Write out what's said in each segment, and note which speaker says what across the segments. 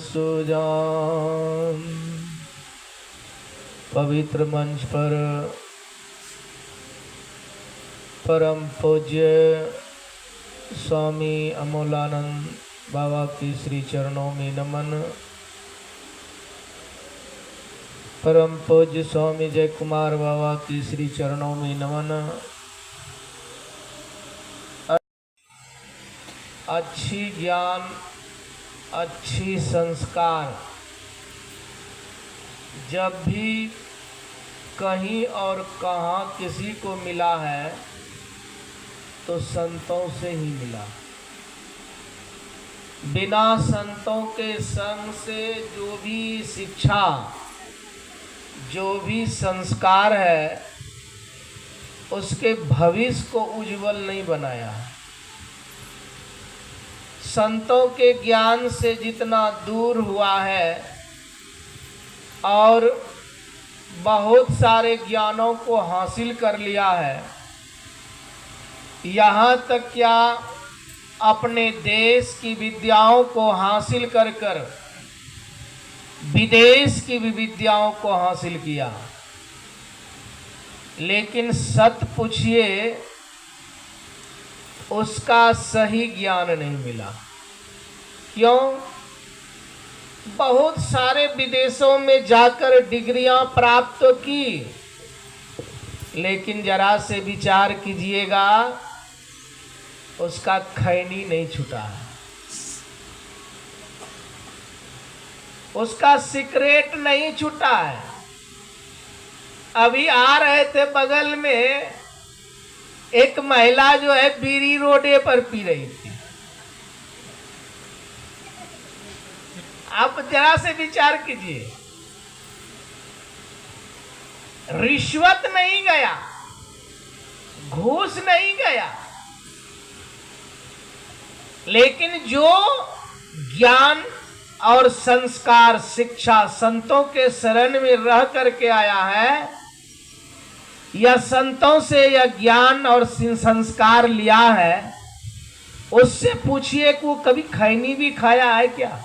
Speaker 1: सुजान पवित्र मंच पर परम पूज्य स्वामी अमोलानंद बाबा की श्री चरणों में नमन। परम पूज्य स्वामी जय कुमार बाबा की श्री चरणों में नमन। अच्छी ज्ञान, अच्छी संस्कार जब भी कहीं और कहाँ किसी को मिला है तो संतों से ही मिला। बिना संतों के संग से जो भी शिक्षा, जो भी संस्कार है, उसके भविष्य को उज्जवल नहीं बनाया। संतों के ज्ञान से जितना दूर हुआ है और बहुत सारे ज्ञानों को हासिल कर लिया है, यहाँ तक क्या अपने देश की विद्याओं को हासिल कर कर विदेश की भी विद्याओं को हासिल किया, लेकिन सत पूछिए उसका सही ज्ञान नहीं मिला। क्यों? बहुत सारे विदेशों में जाकर डिग्रियां प्राप्त तो की, लेकिन जरा से विचार कीजिएगा उसका खैनी नहीं छूटा है, उसका सीक्रेट नहीं छूटा है। अभी आ रहे थे बगल में एक महिला जो है बीड़ी रोडे पर पी रही थी। आप जरा से विचार कीजिए, रिश्वत नहीं गया, घूस नहीं गया, लेकिन जो ज्ञान और संस्कार, शिक्षा संतों के शरण में रह करके आया है, या संतों से यह ज्ञान और संस्कार लिया है, उससे पूछिए कि वो कभी खैनी भी खाया है क्या?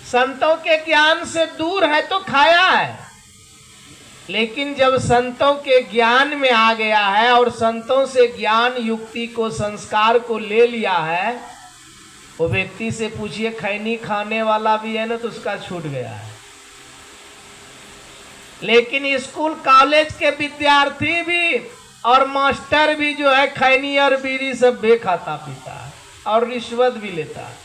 Speaker 1: संतों के ज्ञान से दूर है तो खाया है, लेकिन जब संतों के ज्ञान में आ गया है और संतों से ज्ञान, युक्ति को, संस्कार को ले लिया है, वो व्यक्ति से पूछिए खैनी खाने वाला भी है ना तो उसका छूट गया है। लेकिन स्कूल कॉलेज के विद्यार्थी भी और मास्टर भी जो है खैनी और बीड़ी सब बे खाता पीता है और रिश्वत भी लेता है।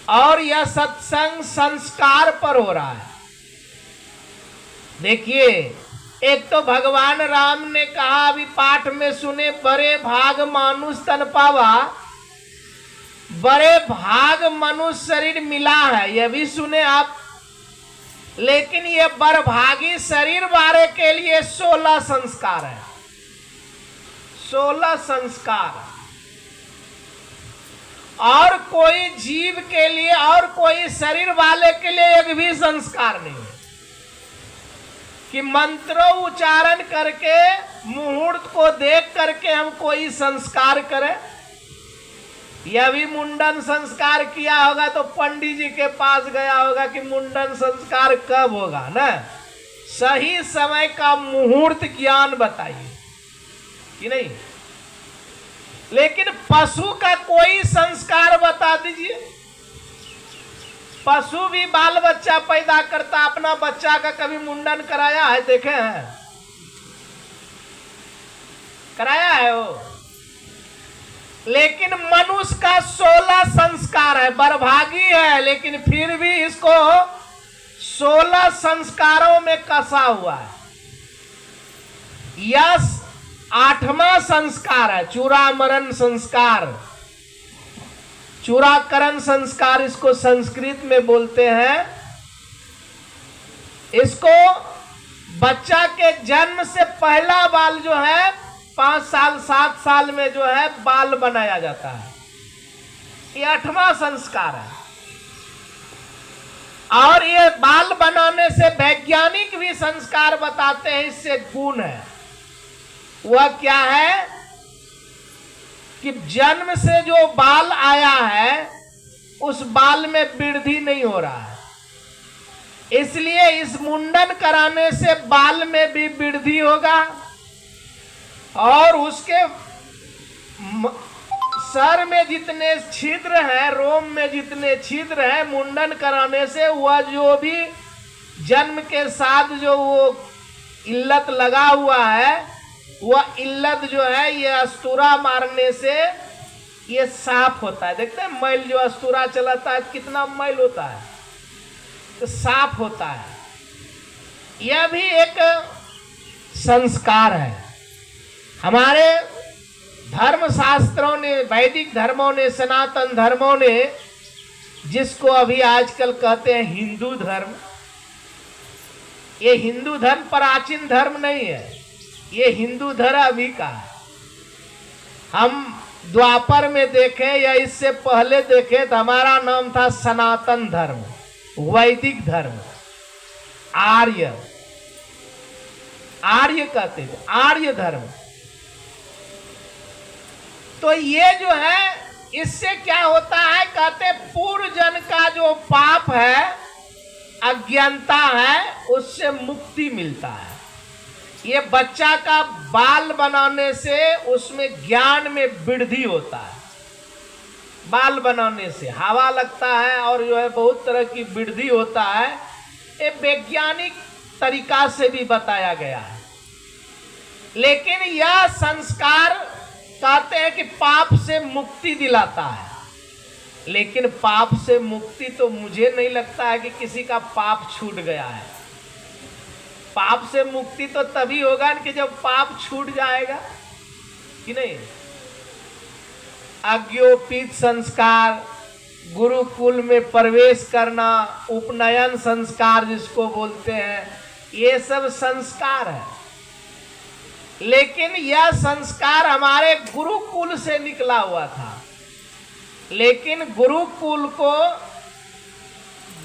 Speaker 1: और यह सत्संग संस्कार पर हो रहा है। देखिए, एक तो भगवान राम ने कहा, अभी पाठ में सुने, बड़े भाग मानुष तन पावा, बड़े भाग मनुष्य शरीर मिला है, यह भी सुने आप। लेकिन ये बड़भागी शरीर वाले के लिए 16 संस्कार है, 16 संस्कार। और कोई जीव के लिए और कोई शरीर वाले के लिए एक भी संस्कार नहीं है कि मंत्रों उच्चारण करके, मुहूर्त को देख करके हम कोई संस्कार करें। यह भी मुंडन संस्कार किया होगा तो पंडित जी के पास गया होगा कि मुंडन संस्कार कब होगा ना, सही समय का मुहूर्त ज्ञान बताइए कि नहीं। लेकिन पशु का कोई संस्कार बता दीजिए। पशु भी बाल बच्चा पैदा करता, अपना बच्चा का कभी मुंडन कराया है? देखे हैं? कराया है वो। लेकिन मनुष्य का 16 संस्कार है, बड़भागी है, लेकिन फिर भी इसको 16 संस्कारों में कसा हुआ है। यह 8वां संस्कार है, चूड़ामरण संस्कार, चूड़ाकरण संस्कार इसको संस्कृत में बोलते हैं। इसको बच्चा के जन्म से पहला बाल जो है 5 साल 7 साल में जो है बाल बनाया जाता है, ये 8वां संस्कार है। और ये बाल बनाने से वैज्ञानिक भी संस्कार बताते हैं, इससे गुण है। वह क्या है कि जन्म से जो बाल आया है उस बाल में वृद्धि नहीं हो रहा है। इसलिए इस मुंडन कराने से बाल में भी वृद्धि होगा और उसके सर में जितने छिद्र हैं, रोम में जितने छिद्र हैं, मुंडन कराने से वह जो भी जन्म के साथ जो वो इल्लत लगा हुआ है, वह इल्लत जो है ये अस्तूरा मारने से ये साफ होता है। देखते हैं मैल जो अस्तूरा चलाता है कितना मैल होता है, तो साफ होता है। यह भी एक संस्कार है। हमारे धर्म शास्त्रों ने, वैदिक धर्मों ने, सनातन धर्मों ने, जिसको अभी आजकल कहते हैं हिंदू धर्म, ये हिंदू धर्म प्राचीन धर्म नहीं है, ये हिंदू धर्म अभी का है। हम द्वापर में देखें या इससे पहले देखें तो हमारा नाम था सनातन धर्म, वैदिक धर्म, आर्य कहते थे, आर्य धर्म। तो ये जो है इससे क्या होता है, कहते पूर्व जन्म का जो पाप है, अज्ञानता है, उससे मुक्ति मिलता है। ये बच्चा का बाल बनाने से उसमें ज्ञान में वृद्धि होता है। बाल बनाने से हवा लगता है और जो है बहुत तरह की वृद्धि होता है। ये वैज्ञानिक तरीका से भी बताया गया है। लेकिन यह संस्कार कहते हैं कि पाप से मुक्ति दिलाता है। लेकिन पाप से मुक्ति तो मुझे नहीं लगता है कि किसी का पाप छूट गया है। पाप से मुक्ति तो तभी होगा कि जब पाप छूट जाएगा, कि नहीं। अज्ञोपित संस्कार, गुरुकुल में प्रवेश करना, उपनयन संस्कार जिसको बोलते हैं, ये सब संस्कार है। लेकिन यह संस्कार हमारे गुरुकुल से निकला हुआ था। लेकिन गुरुकुल को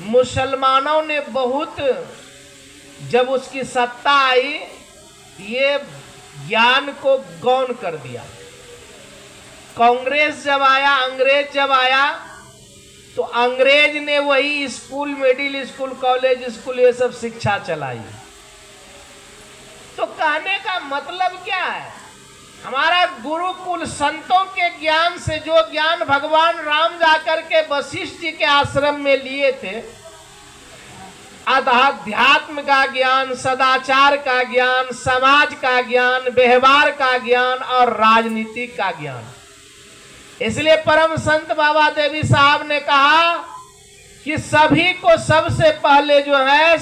Speaker 1: मुसलमानों ने बहुत, जब उसकी सत्ता आई, ये ज्ञान को गौण कर दिया। कांग्रेस जब आया, अंग्रेज जब आया, तो अंग्रेज ने वही school, middle school, college school, ये सब शिक्षा चलाई। तो कहने का मतलब क्या है, हमारा गुरुकुल संतों के ज्ञान से, जो ज्ञान भगवान राम जाकर के वशिष्ठ जी के आश्रम में लिए थे, अध्यात्म का ज्ञान, सदाचार का ज्ञान, समाज का ज्ञान, व्यवहार का ज्ञान और राजनीति का ज्ञान। इसलिए परम संत बाबा देवी साहब ने कहा कि सभी को सबसे पहले जो है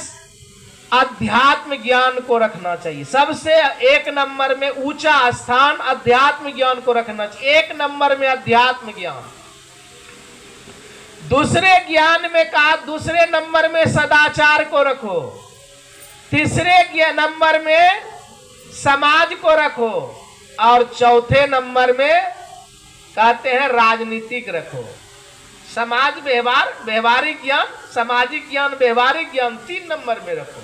Speaker 1: अध्यात्म ज्ञान को रखना चाहिए। सबसे एक नंबर में ऊंचा स्थान अध्यात्म ज्ञान को रखना चाहिए। एक नंबर में अध्यात्म ज्ञान। दूसरे ज्ञान में कहा, दूसरे नंबर में सदाचार को रखो। तीसरे नंबर में समाज को रखो और चौथे नंबर में कहते हैं राजनीतिक रखो। समाज व्यवहार, व्यवहारिक ज्ञान, सामाजिक ज्ञान, व्यवहारिक ज्ञान 3 नंबर में रखो।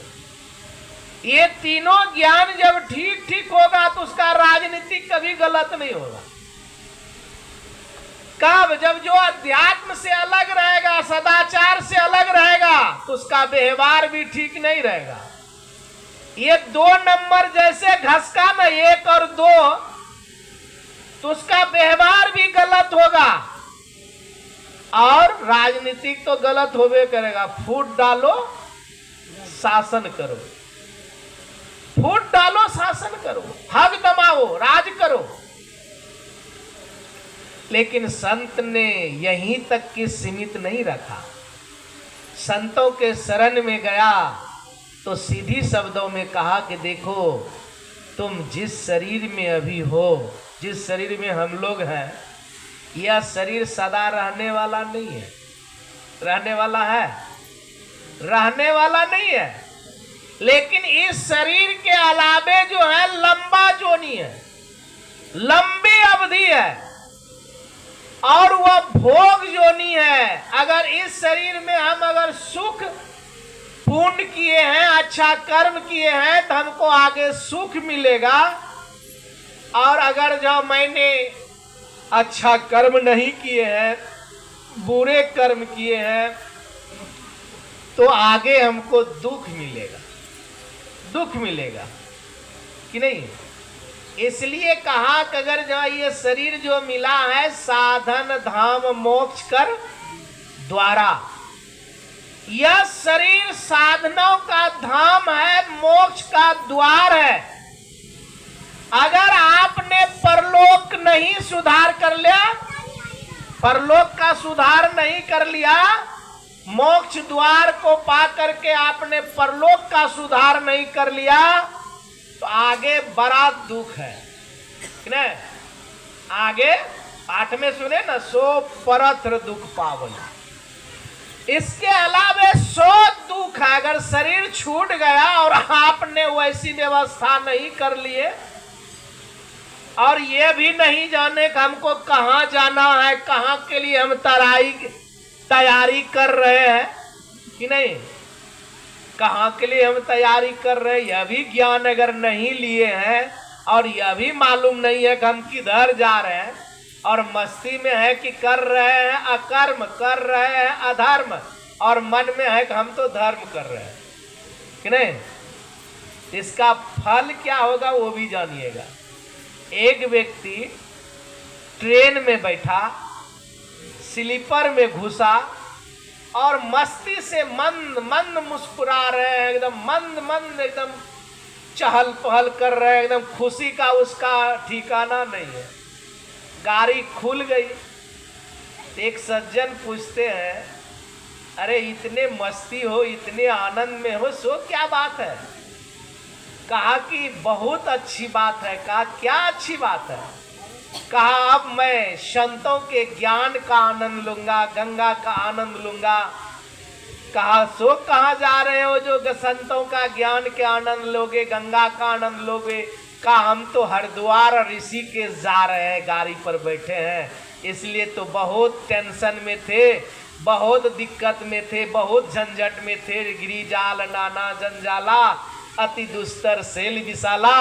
Speaker 1: ये तीनों ज्ञान जब ठीक ठीक होगा तो उसका राजनीतिक कभी गलत नहीं होगा। कब? जब जो अध्यात्म से अलग रहेगा, सदाचार से अलग रहेगा, तो उसका व्यवहार भी ठीक नहीं रहेगा। ये 2 नंबर जैसे घसका ना, 1 और 2, तो उसका व्यवहार भी गलत होगा और राजनीतिक तो गलत होबे करेगा। फूट डालो, शासन करो। फूट डालो, शासन करो, हक दबाओ, राज करो। लेकिन संत ने यहीं तक की सीमित नहीं रखा। संतों के शरण में गया तो सीधी शब्दों में कहा कि देखो, तुम जिस शरीर में अभी हो, जिस शरीर में हम लोग हैं, यह शरीर सदा रहने वाला नहीं है। रहने वाला है? रहने वाला नहीं है। लेकिन इस शरीर के अलावे जो है लंबा जोनी है, लंबी अवधि है और वह भोग जोनी है। अगर इस शरीर में हम अगर सुख पुण्य किए हैं, अच्छा कर्म किए हैं, तो हमको आगे सुख मिलेगा। और अगर जो मैंने अच्छा कर्म नहीं किए हैं, बुरे कर्म किए हैं तो आगे हमको दुख मिलेगा, दुख मिलेगा कि नहीं। इसलिए कहा कि अगर जो ये शरीर जो मिला है साधन धाम मोक्ष कर द्वारा, यह शरीर साधनों का धाम है, मोक्ष का द्वार है। अगर आपने परलोक नहीं सुधार कर लिया, परलोक का सुधार नहीं कर लिया, मोक्ष द्वार को पा करके आपने परलोक का सुधार नहीं कर लिया, तो आगे बड़ा दुख है ना। आगे पाठ में सुने ना, सो परत्र दुख पावन। इसके अलावा सो दुख है। अगर शरीर छूट गया और आपने वैसी व्यवस्था नहीं कर लिए और ये भी नहीं जाने कि हमको कहाँ जाना है, कहाँ के लिए हम तैयारी कर रहे हैं कि नहीं, कहाँ के लिए हम तैयारी कर रहे हैं, यह भी ज्ञान अगर नहीं लिए हैं और यह भी मालूम नहीं है कि हम किधर जा रहे हैं, और मस्ती में है कि कर रहे हैं अकर्म, कर रहे हैं अधर्म, और मन में है कि हम तो धर्म कर रहे हैं कि नहीं, इसका फल क्या होगा वो भी जानिएगा। एक व्यक्ति ट्रेन में बैठा, स्लीपर में घुसा और मस्ती से मंद मंद मुस्कुरा रहे हैं, एकदम मंद मंद एकदम चहल पहल कर रहे हैं, एकदम खुशी का उसका ठिकाना नहीं है। गाड़ी खुल गई, एक सज्जन पूछते हैं, अरे इतने मस्ती हो, इतने आनंद में हो, सो क्या बात है। कहा कि बहुत अच्छी बात है। कहा क्या अच्छी बात है। कहा अब मैं संतों के ज्ञान का आनंद लूंगा, गंगा का आनंद लूंगा। कहा सो कहाँ जा रहे हो जो संतों का ज्ञान के आनंद लोगे, गंगा का आनंद लोगे। कहा हम तो हरिद्वार और ऋषिकेश जा रहे हैं, गाड़ी पर बैठे हैं, इसलिए तो बहुत टेंशन में थे, बहुत दिक्कत में थे, बहुत झंझट में थे। गिरिजाल नाना जंजाला, अति दुस्तर सेल विशाला,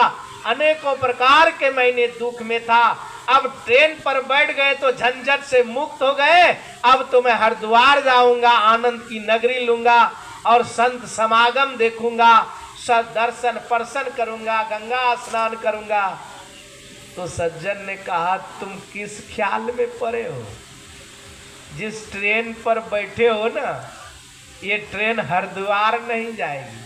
Speaker 1: अनेकों प्रकार के मैंने दुख में था। अब ट्रेन पर बैठ गए तो झंझट से मुक्त हो गए। अब तो मैं हरिद्वार जाऊंगा, आनंद की नगरी लूंगा और संत समागम देखूंगा, सब दर्शन पर्शन करूंगा, गंगा स्नान करूंगा। तो सज्जन ने कहा तुम किस ख्याल में पड़े हो। जिस ट्रेन पर बैठे हो ना, ये ट्रेन हरिद्वार नहीं जाएगी।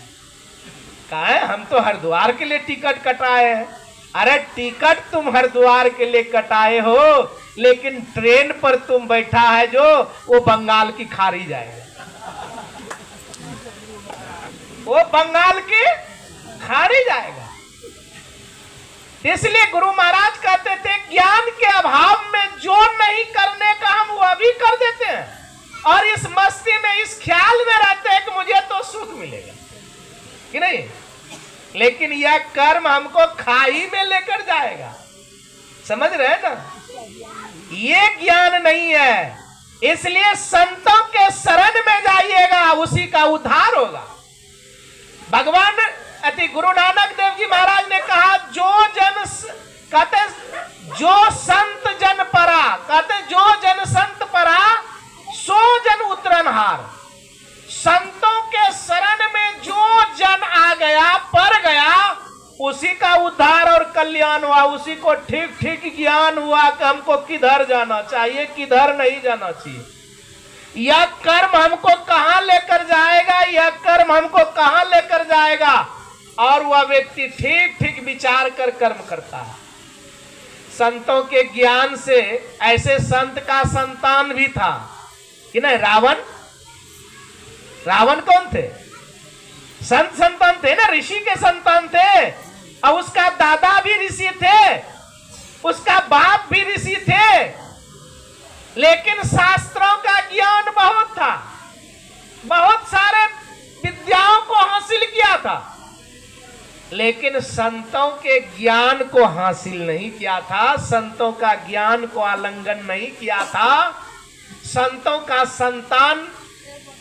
Speaker 1: कहा है हम तो हरिद्वार के लिए टिकट कटाए हैं। अरे टिकट तुम हरिद्वार के लिए कटाए हो, लेकिन ट्रेन पर तुम बैठा है जो, वो बंगाल की खाड़ी जाएगा, वो बंगाल की खाड़ी जाएगा। इसलिए गुरु महाराज कहते थे ज्ञान के अभाव में जो नहीं करने का हम वो भी कर देते हैं, और इस मस्ती में इस ख्याल में रहते हैं कि मुझे तो सुख मिलेगा कि नहीं, लेकिन यह कर्म हमको खाई में लेकर जाएगा। समझ रहे हैं ना, ये ज्ञान नहीं है। इसलिए संतों के शरण में जाइएगा, उसी का उद्धार होगा। भगवान अति गुरु नानक देव जी महाराज ने कहा जो जन कहते जो संत जन परा, कहते जो जन संत परा सो जन उतरनहार। संतों के शरण में जो जन आ गया, पर गया, उसी का उद्धार और कल्याण हुआ। उसी को ठीक ठीक ज्ञान हुआ कि हमको किधर जाना चाहिए, किधर नहीं जाना चाहिए। यह कर्म हमको कहां लेकर जाएगा, यह कर्म हमको कहां लेकर जाएगा, और वह व्यक्ति ठीक ठीक विचार कर कर्म करता है। संतों के ज्ञान से, ऐसे संत का संतान भी था कि नहीं, रावण। रावण कौन थे? संत संतान थे ना, ऋषि के संतान थे। और उसका दादा भी ऋषि थे, उसका बाप भी ऋषि थे, लेकिन शास्त्रों का ज्ञान बहुत था, बहुत सारे विद्याओं को हासिल किया था, लेकिन संतों के ज्ञान को हासिल नहीं किया था, संतों का ज्ञान को आलिंगन नहीं किया था। संतों का संतान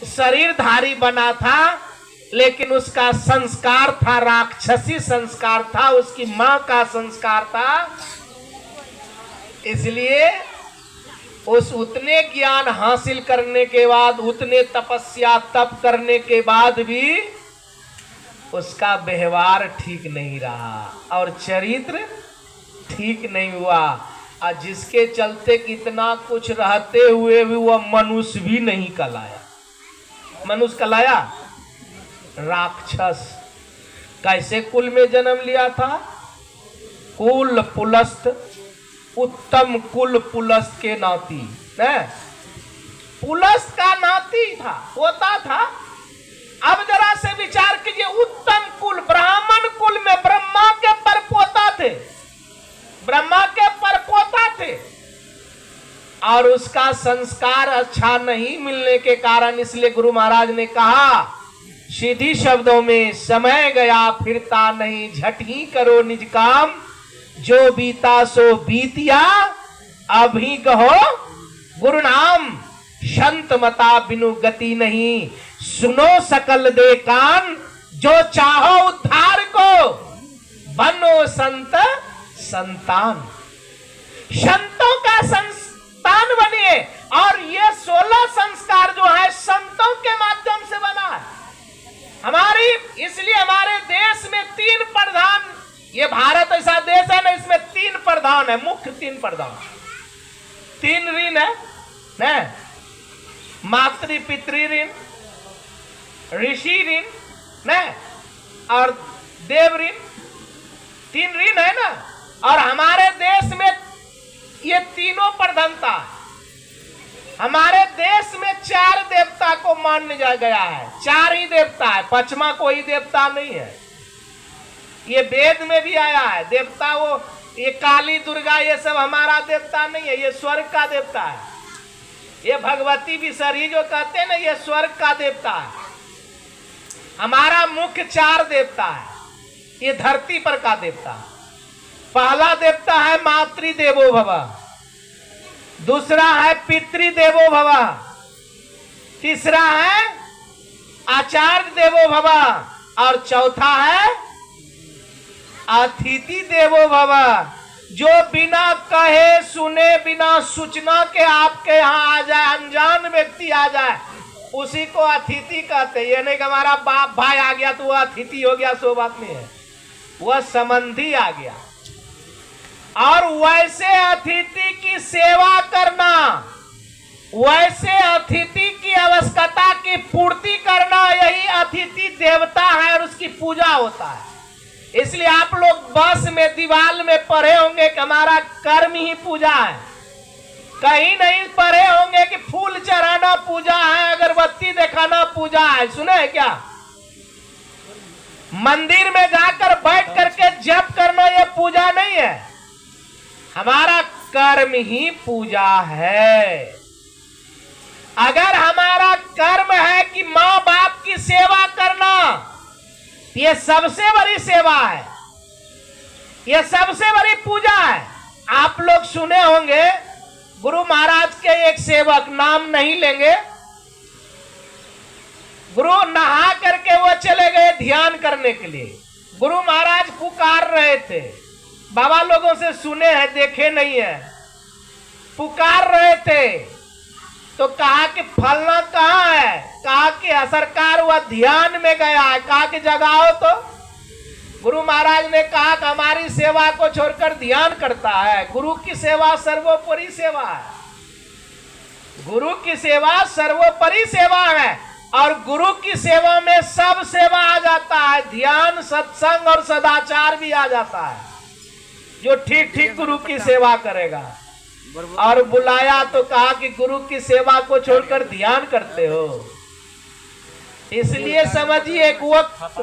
Speaker 1: शरीरधारी बना था, लेकिन उसका संस्कार था राक्षसी संस्कार था, उसकी मां का संस्कार था। इसलिए उस उतने ज्ञान हासिल करने के बाद, उतने तपस्या तप करने के बाद भी उसका व्यवहार ठीक नहीं रहा और चरित्र ठीक नहीं हुआ, और जिसके चलते कितना कुछ रहते हुए भी वह मनुष्य भी नहीं कहलाया। मनुष्य कहलाया राक्षस। कैसे कुल में जन्म लिया था? कुल पुलस्त, उत्तम कुल पुलस्त के नाती है, पुलस्त का नाती था, पोता था। अब जरा से विचार कीजिए, उत्तम कुल, ब्राह्मण कुल में ब्रह्मा के परपोता थे, ब्रह्मा के परपोता थे, और उसका संस्कार अच्छा नहीं मिलने के कारण इसलिए गुरु महाराज ने कहा सीधी शब्दों में, समय गया फिरता नहीं, झट ही करो निज काम, जो बीता सो बीतिया, अभी कहो गुरु नाम, संत मता बिनु गति नहीं, सुनो सकल दे कान, जो चाहो उद्धार को, बनो संत संतान। संतों का संतान बनिए, और ये 16 संस्कार जो है संतों के माध्यम से बना है हमारी। इसलिए हमारे देश में 3 प्रधान, ये भारत ऐसा देश है ना, इसमें 3 प्रधान है, मुख्य 3 प्रधान, 3 ऋण है, मातृ पितृ ऋण, ऋषि ऋण और देव ऋण, 3 ऋण है ना। और हमारे देश में ये तीनों प्रधानता है। हमारे देश में 4 देवता को मान जा गया है, 4 ही देवता है, 5वां कोई देवता नहीं है। ये वेद में भी आया है देवता, वो ये काली दुर्गा ये सब हमारा देवता नहीं है, ये स्वर्ग का देवता है। ये भगवती विसर्जी जो कहते हैं ना, ये स्वर्ग का देवता है। हमारा मुख्य 4 देवता है, ये धरती पर का देवता है। पहला देवता है मातृदेवो भव, दूसरा है पितृदेवो भव, तीसरा है आचार्य देवो भव, और चौथा है अतिथि देवो भव। जो बिना कहे सुने, बिना सूचना के आपके यहाँ आ जाए, अनजान व्यक्ति आ जाए, उसी को अतिथि कहते हैं। ये नहीं कि हमारा बाप भाई आ गया तो वह अतिथि हो गया, सो बात नहीं है, वह संबंधी आ गया। और वैसे अतिथि की सेवा करना, वैसे अतिथि की आवश्यकता की पूर्ति करना, यही अतिथि देवता है और उसकी पूजा होता है। इसलिए आप लोग बस में दीवार में पढ़े होंगे कि हमारा कर्म ही पूजा है, कहीं नहीं पढ़े होंगे कि फूल चढ़ाना पूजा है, अगरबत्ती दिखाना पूजा है। सुने है क्या? मंदिर में जाकर बैठ करके जप करना यह पूजा नहीं है, हमारा कर्म ही पूजा है। अगर हमारा कर्म है कि माँ बाप की सेवा करना, ये सबसे बड़ी सेवा है, ये सबसे बड़ी पूजा है। आप लोग सुने होंगे गुरु महाराज के एक सेवक, नाम नहीं लेंगे, गुरु नहा करके वो चले गए ध्यान करने के लिए। गुरु महाराज पुकार रहे थे, बाबा लोगों से सुने हैं, देखे नहीं है, पुकार रहे थे तो कहा कि फलना कहाँ है? कहा कि सरकार वह ध्यान में गया है। कहा कि जगाओ तो। गुरु महाराज ने कहा कि हमारी सेवा को छोड़कर ध्यान करता है। गुरु की सेवा सर्वोपरि सेवा है, गुरु की सेवा सर्वोपरि सेवा है, और गुरु की सेवा में सब सेवा आ जाता है, ध्यान, सत्संग और सदाचार भी आ जाता है, जो ठीक ठीक गुरु की सेवा करेगा। और बुलाया तो कहा कि गुरु की सेवा को छोड़कर ध्यान करते हो। इसलिए समझिए कि वो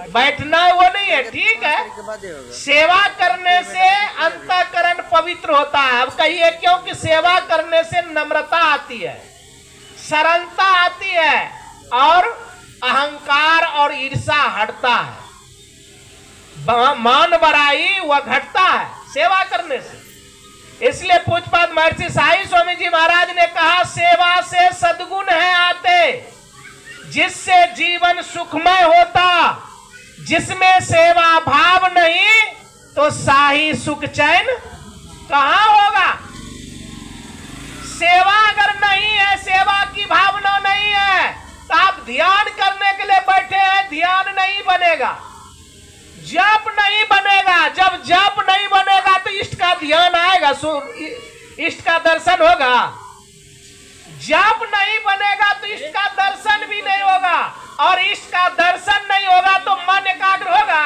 Speaker 1: बैठना वो नहीं है, ठीक है, सेवा करने से अंतःकरण पवित्र होता है। अब कहिए क्योंकि सेवा करने से नम्रता आती है, सरलता आती है, और अहंकार और ईर्ष्या हटता है, मान बड़ाई वह घटता है सेवा करने से। इसलिए पूज्यपाद महर्षि साई स्वामी जी महाराज ने कहा, सेवा से सद्गुण है आते, जिससे जीवन सुखमय होता, जिसमें सेवा भाव नहीं तो शाही सुख चैन कहां होगा। सेवा अगर नहीं है, सेवा की भावना नहीं है, तो आप ध्यान करने के लिए बैठे हैं, ध्यान नहीं बनेगा, जप नहीं बनेगा। जब जप नहीं बनेगा तो इष्ट का ध्यान आएगा, इष्ट का दर्शन होगा। जप नहीं बनेगा तो इष्ट का दर्शन भी नहीं होगा, और इष्ट का दर्शन नहीं होगा तो मन एकाग्र होगा,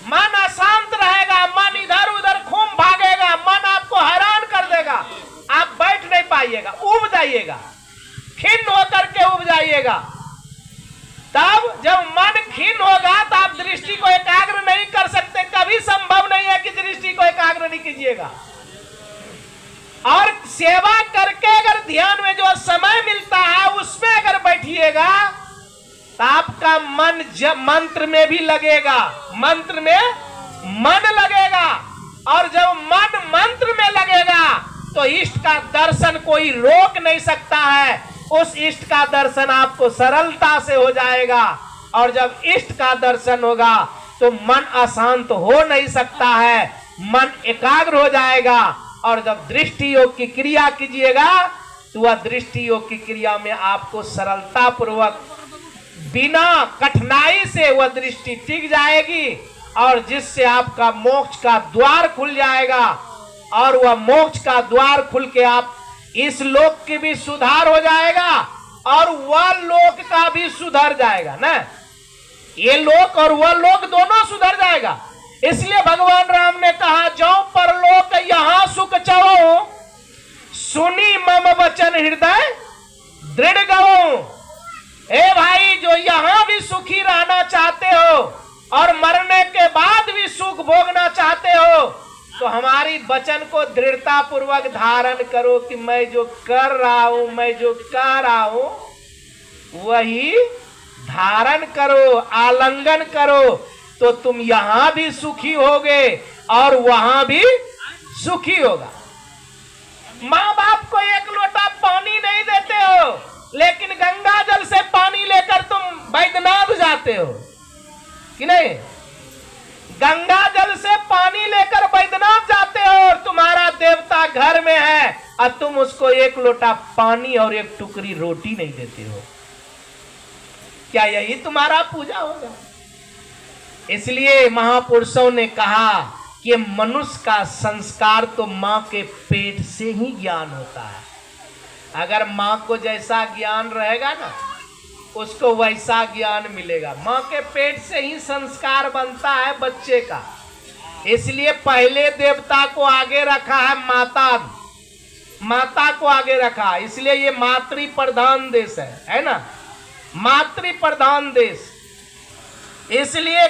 Speaker 1: मन अशांत रहेगा, मन इधर उधर घूम भागेगा, मन आपको हैरान कर देगा, आप बैठ नहीं पाइएगा, उब जाइएगा, खिन्न होकर के उब जाइएगा। तब जब मन खिन्न होगा तो आप दृष्टि को एकाग्र नहीं कर सकते, कभी संभव नहीं है कि दृष्टि को एकाग्र नहीं कीजिएगा। और सेवा करके अगर ध्यान में जो समय मिलता है उसमें अगर बैठिएगा तो आपका मन जब मंत्र में भी लगेगा, मंत्र में मन लगेगा, और जब मन मंत्र में लगेगा तो इष्ट का दर्शन कोई रोक नहीं सकता है। उस इष्ट का दर्शन आपको सरलता से हो जाएगा, और जब इष्ट का दर्शन होगा तो मन अशांत हो नहीं सकता है, मन एकाग्र हो जाएगा। और जब दृष्टि योग की क्रिया कीजिएगा तो वह दृष्टि योग की क्रिया में आपको सरलता पूर्वक बिना कठिनाई से वह दृष्टि टिक जाएगी, और जिससे आपका मोक्ष का द्वार खुल जाएगा। और वह मोक्ष का द्वार खुल के आप इस लोक की भी सुधार हो जाएगा और वह लोक का भी सुधर जाएगा ना, ये लोक और वह लोक दोनों सुधर जाएगा। इसलिए भगवान राम ने कहा, जो परलोक यहाँ सुख चवो, सुनी मम वचन हृदय दृढ़ गवो। ए भाई, जो यहाँ भी सुखी रहना चाहते हो और मरने के बाद भी सुख भोगना चाहते हो, तो हमारी वचन को दृढ़ता पूर्वक धारण करो कि मैं जो कर रहा हूं, मैं जो कह रहा हूं वही धारण करो, आलिंगन करो, तो तुम यहां भी सुखी होगे और वहां भी सुखी होगा। माँ बाप को एक लोटा पानी नहीं देते हो, लेकिन गंगा जल से पानी लेकर तुम बैद्यनाथ जाते हो कि नहीं? गंगा जल से पानी लेकर बैद्यनाथ जाते हो और तुम्हारा देवता घर में है और तुम उसको एक लोटा पानी और एक टुकड़ी रोटी नहीं देते हो। क्या यही तुम्हारा पूजा होगा? इसलिए महापुरुषों ने कहा कि मनुष्य का संस्कार तो मां के पेट से ही ज्ञान होता है। अगर मां को जैसा ज्ञान रहेगा ना, उसको वैसा ज्ञान मिलेगा। मां के पेट से ही संस्कार बनता है बच्चे का। इसलिए पहले देवता को आगे रखा है, माता को आगे रखा, इसलिए ये मातृ प्रधान देश है ना, मातृ प्रधान देश। इसलिए